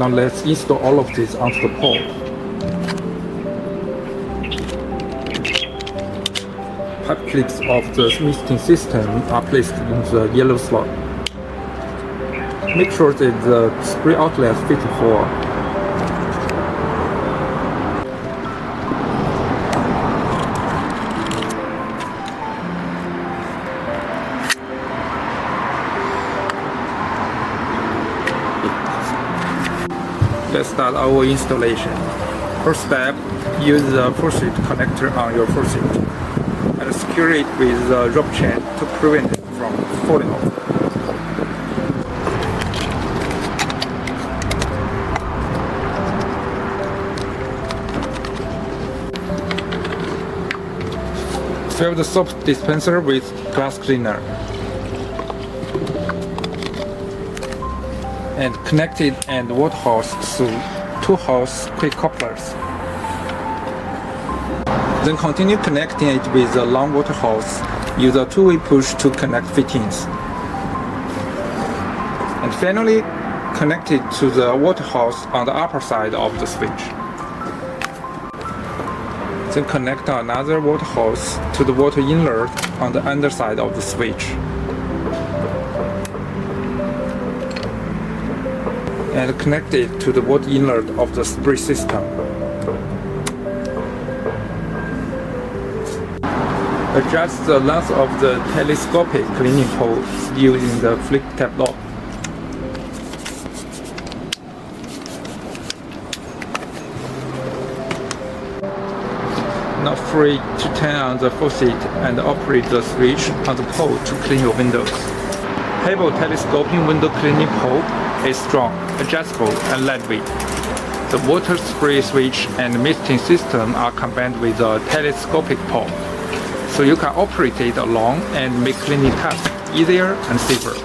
Now let's install all of this onto the pole. Pipe clips of the misting system are placed in the yellow slot. Make sure that the spray outlet fit for. Let's start our installation. First step, use the faucet connector on your faucet and secure it with a rope chain to prevent it from falling off. Fill the soap dispenser with glass cleaner and connect it and water hose through 2 hose quick couplers. Then continue connecting it with a long water hose. Use a 2-way push to connect fittings. And finally, connect it to the water hose on the upper side of the switch. Then connect another water hose to the water inlet on the underside of the switch. And connect it to the water inlet of the spray system. Adjust the length of the telescopic cleaning pole using the flip tab lock. Now free to turn on the faucet and operate the switch on the pole to clean your windows. HIBLE telescoping window cleaning pole is strong, adjustable, and lightweight. The water spray switch and misting system are combined with a telescopic pole, so you can operate it alone and make cleaning tasks easier and safer.